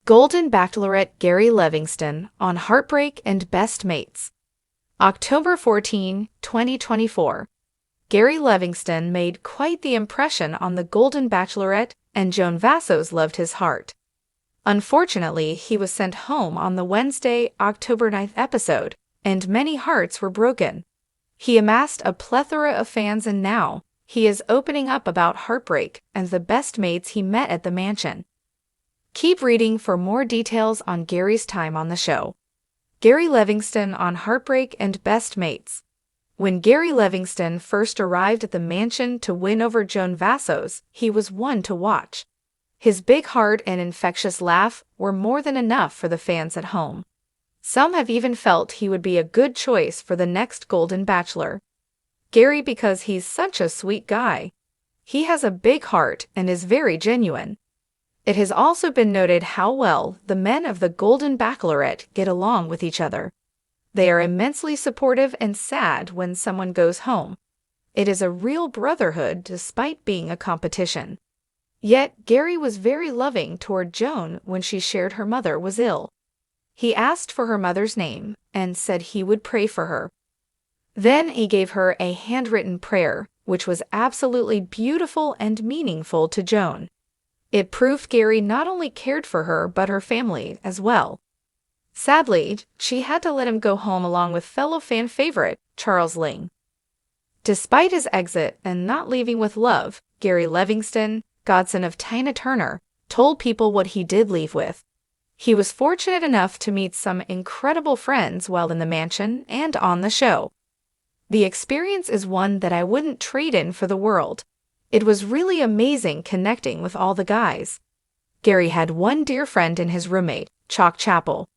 Golden Bachelorette Gary Levingston on Heartbreak and Best Mates. October 14, 2024. Gary Levingston made quite the impression on the Golden Bachelorette, and Joan Vassos loved his heart. Unfortunately, he was sent home on the Wednesday, October 9th episode, and many hearts were broken. He amassed a plethora of fans, and now he is opening up about Heartbreak and the best mates he met at the mansion. Keep reading for more details on Gary's time on the show. Gary Levingston on Heartbreak and Best Mates. When Gary Levingston first arrived at the mansion to win over Joan Vassos, he was one to watch. His big heart and infectious laugh were more than enough for the fans at home. Some have even felt he would be a good choice for the next Golden Bachelor. Gary, because he's such a sweet guy. He has a big heart and is very genuine. It has also been noted how well the men of the Golden Bachelorette get along with each other. They are immensely supportive and sad when someone goes home. It is a real brotherhood despite being a competition. Yet Gary was very loving toward Joan when she shared her mother was ill. He asked for her mother's name and said he would pray for her. Then he gave her a handwritten prayer, which was absolutely beautiful and meaningful to Joan. It proved Gary not only cared for her but her family as well. Sadly, she had to let him go home along with fellow fan favorite Charles Ling. Despite his exit and not leaving with love, Gary Levingston, godson of Tina Turner, told people what he did leave with. He was fortunate enough to meet some incredible friends while in the mansion and on the show. The experience is one that I wouldn't trade in for the world. It was really amazing connecting with all the guys. Gary had one dear friend in his roommate, Chalk Chapel.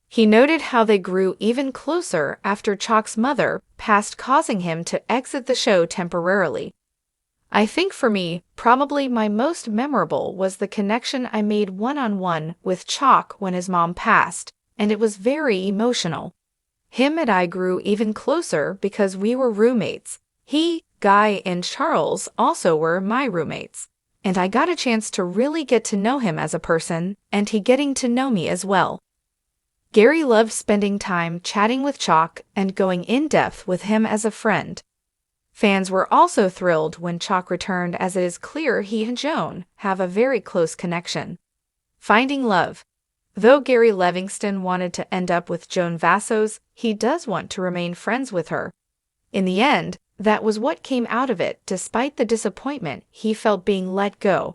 He noted how they grew even closer after Chalk's mother passed, causing him to exit the show temporarily. I think for me, probably my most memorable was the connection I made one-on-one with Chalk when his mom passed, and it was very emotional. Him and I grew even closer because we were roommates. He, Guy, and Charles also were my roommates, and I got a chance to really get to know him as a person, and he getting to know me as well. Gary loved spending time chatting with Chalk and going in-depth with him as a friend. Fans were also thrilled when Chalk returned, as it is clear he and Joan have a very close connection. Finding love. Though Gary Levingston wanted to end up with Joan Vassos, he does want to remain friends with her. In the end, that was what came out of it, despite the disappointment he felt being let go.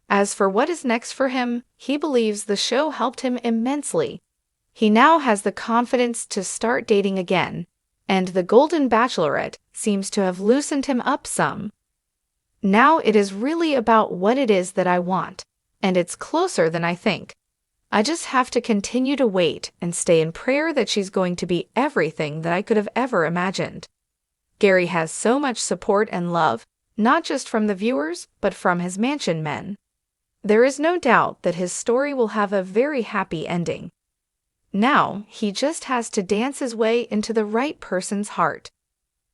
As for what is next for him, he believes the show helped him immensely. He now has the confidence to start dating again, and the Golden Bachelorette seems to have loosened him up some. Now it is really about what it is that I want, and it's closer than I think. I just have to continue to wait and stay in prayer that she's going to be everything that I could have ever imagined. Gary has so much support and love, not just from the viewers, but from his mansion men. There is no doubt that his story will have a very happy ending. Now, he just has to dance his way into the right person's heart.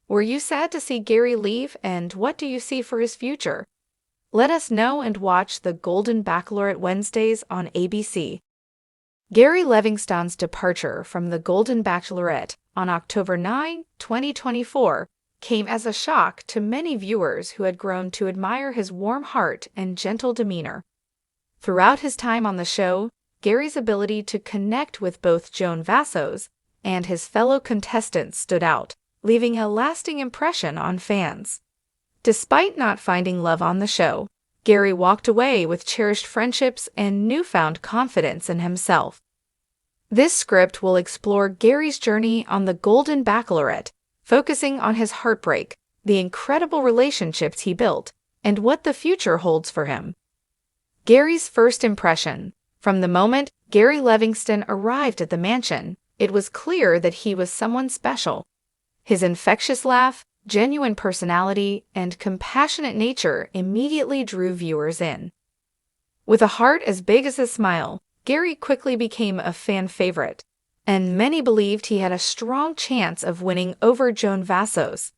Were you sad to see Gary leave, and what do you see for his future? Let us know and watch the Golden Bachelorette Wednesdays on ABC. Gary Levingston's departure from the Golden Bachelorette on October 9, 2024, came as a shock to many viewers who had grown to admire his warm heart and gentle demeanor. Throughout his time on the show, Gary's ability to connect with both Joan Vassos and his fellow contestants stood out, leaving a lasting impression on fans. Despite not finding love on the show, Gary walked away with cherished friendships and newfound confidence in himself. This script will explore Gary's journey on the Golden Bachelorette, focusing on his heartbreak, the incredible relationships he built, and what the future holds for him. Gary's first impression. From the moment Gary Levingston arrived at the mansion, it was clear that he was someone special. His infectious laugh, genuine personality, and compassionate nature immediately drew viewers in. With a heart as big as a smile, Gary quickly became a fan favorite, and many believed he had a strong chance of winning over Joan Vassos.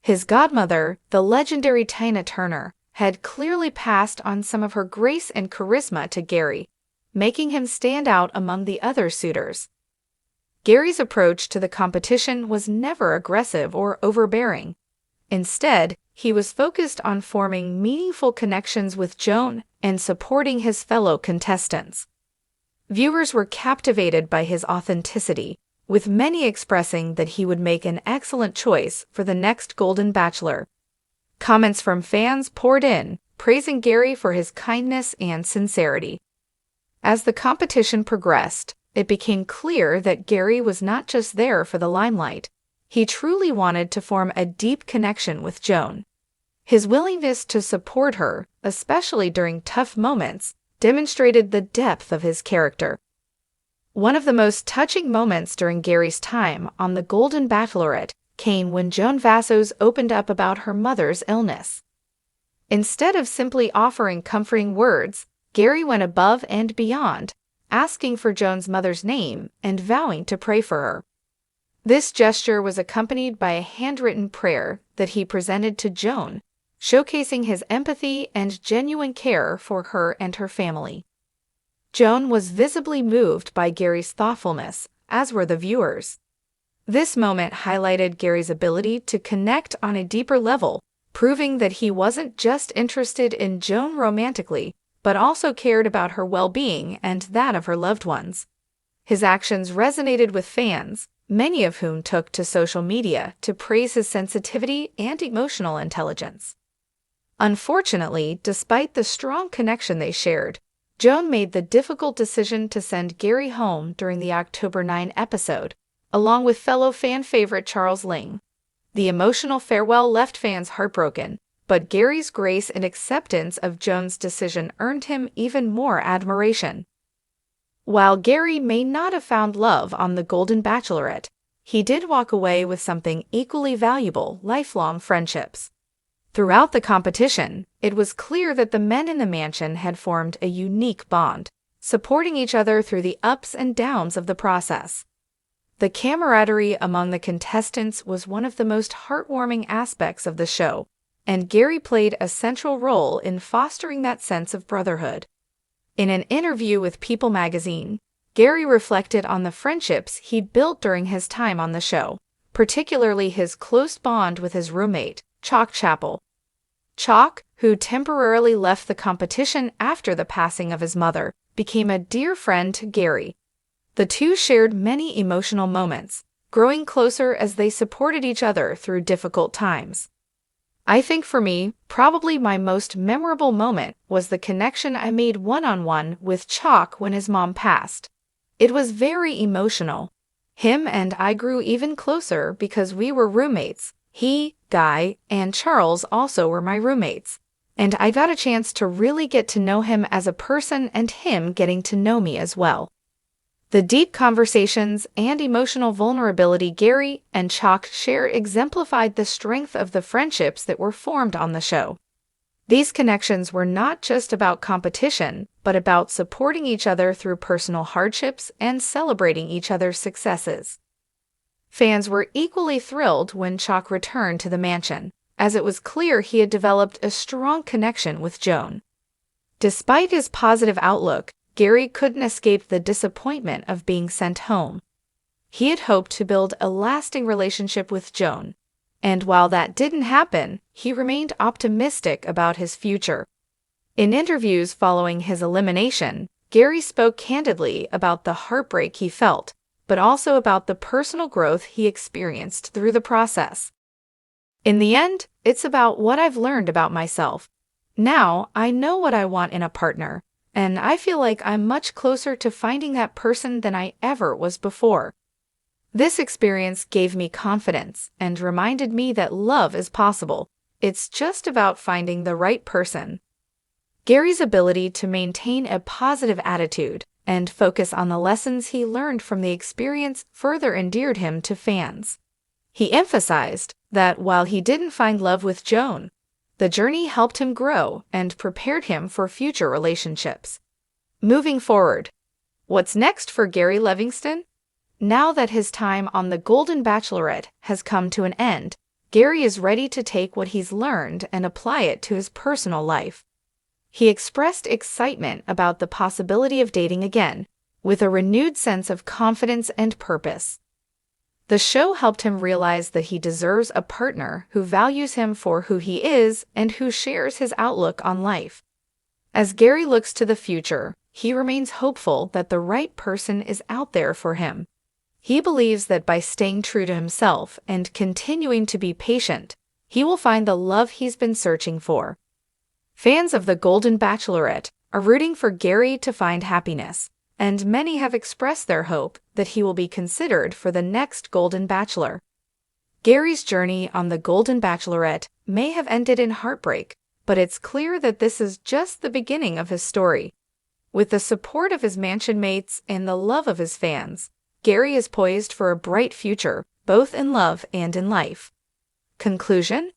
His godmother, the legendary Tina Turner, had clearly passed on some of her grace and charisma to Gary, making him stand out among the other suitors. Gary's approach to the competition was never aggressive or overbearing. Instead, he was focused on forming meaningful connections with Joan and supporting his fellow contestants. Viewers were captivated by his authenticity, with many expressing that he would make an excellent choice for the next Golden Bachelor. Comments from fans poured in, praising Gary for his kindness and sincerity. As the competition progressed, it became clear that Gary was not just there for the limelight. He truly wanted to form a deep connection with Joan. His willingness to support her, especially during tough moments, demonstrated the depth of his character. One of the most touching moments during Gary's time on the Golden Bachelorette came when Joan Vassos opened up about her mother's illness. Instead of simply offering comforting words, Gary went above and beyond, asking for Joan's mother's name and vowing to pray for her. This gesture was accompanied by a handwritten prayer that he presented to Joan, showcasing his empathy and genuine care for her and her family. Joan was visibly moved by Gary's thoughtfulness, as were the viewers. This moment highlighted Gary's ability to connect on a deeper level, proving that he wasn't just interested in Joan romantically, but also cared about her well-being and that of her loved ones. His actions resonated with fans, many of whom took to social media to praise his sensitivity and emotional intelligence. Unfortunately, despite the strong connection they shared, Joan made the difficult decision to send Gary home during the October 9 episode, along with fellow fan favorite Charles Ling. The emotional farewell left fans heartbroken, but Gary's grace and acceptance of Joan's decision earned him even more admiration. While Gary may not have found love on the Golden Bachelorette, he did walk away with something equally valuable: lifelong friendships. Throughout the competition, it was clear that the men in the mansion had formed a unique bond, supporting each other through the ups and downs of the process. The camaraderie among the contestants was one of the most heartwarming aspects of the show, and Gary played a central role in fostering that sense of brotherhood. In an interview with People magazine, Gary reflected on the friendships he'd built during his time on the show, particularly his close bond with his roommate, Chalk Chappell. Chalk, who temporarily left the competition after the passing of his mother, became a dear friend to Gary. The two shared many emotional moments, growing closer as they supported each other through difficult times. I think for me, probably my most memorable moment was the connection I made one-on-one with Chalk when his mom passed. It was very emotional. Him and I grew even closer because we were roommates. He, Guy, and Charles also were my roommates, and I got a chance to really get to know him as a person and him getting to know me as well. The deep conversations and emotional vulnerability Gary and Chalk share exemplified the strength of the friendships that were formed on the show. These connections were not just about competition, but about supporting each other through personal hardships and celebrating each other's successes. Fans were equally thrilled when Chalk returned to the mansion, as it was clear he had developed a strong connection with Joan. Despite his positive outlook, Gary couldn't escape the disappointment of being sent home. He had hoped to build a lasting relationship with Joan, and while that didn't happen, he remained optimistic about his future. In interviews following his elimination, Gary spoke candidly about the heartbreak he felt, but also about the personal growth he experienced through the process. In the end, it's about what I've learned about myself. Now I know what I want in a partner, and I feel like I'm much closer to finding that person than I ever was before. This experience gave me confidence and reminded me that love is possible. It's just about finding the right person. Gary's ability to maintain a positive attitude and focus on the lessons he learned from the experience further endeared him to fans. He emphasized that while he didn't find love with Joan, the journey helped him grow and prepared him for future relationships. Moving forward, what's next for Gary Levingston? Now that his time on the Golden Bachelorette has come to an end, Gary is ready to take what he's learned and apply it to his personal life. He expressed excitement about the possibility of dating again, with a renewed sense of confidence and purpose. The show helped him realize that he deserves a partner who values him for who he is and who shares his outlook on life. As Gary looks to the future, he remains hopeful that the right person is out there for him. He believes that by staying true to himself and continuing to be patient, he will find the love he's been searching for. Fans of The Golden Bachelorette are rooting for Gary to find happiness, and many have expressed their hope that he will be considered for the next Golden Bachelor. Gary's journey on The Golden Bachelorette may have ended in heartbreak, but it's clear that this is just the beginning of his story. With the support of his mansion mates and the love of his fans, Gary is poised for a bright future, both in love and in life. Conclusion: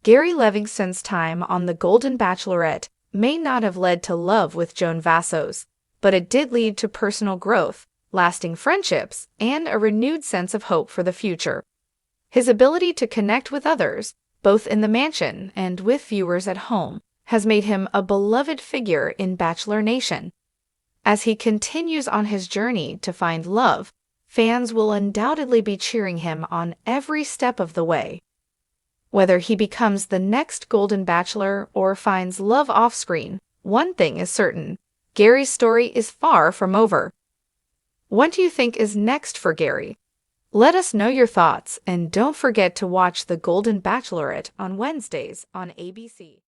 Gary Levingston's time on The Golden Bachelorette may not have led to love with Joan Vassos, but it did lead to personal growth, lasting friendships, and a renewed sense of hope for the future. His ability to connect with others, both in the mansion and with viewers at home, has made him a beloved figure in Bachelor Nation. As he continues on his journey to find love, fans will undoubtedly be cheering him on every step of the way. Whether he becomes the next Golden Bachelor or finds love off-screen, one thing is certain: Gary's story is far from over. What do you think is next for Gary? Let us know your thoughts, and don't forget to watch The Golden Bachelorette on Wednesdays on ABC.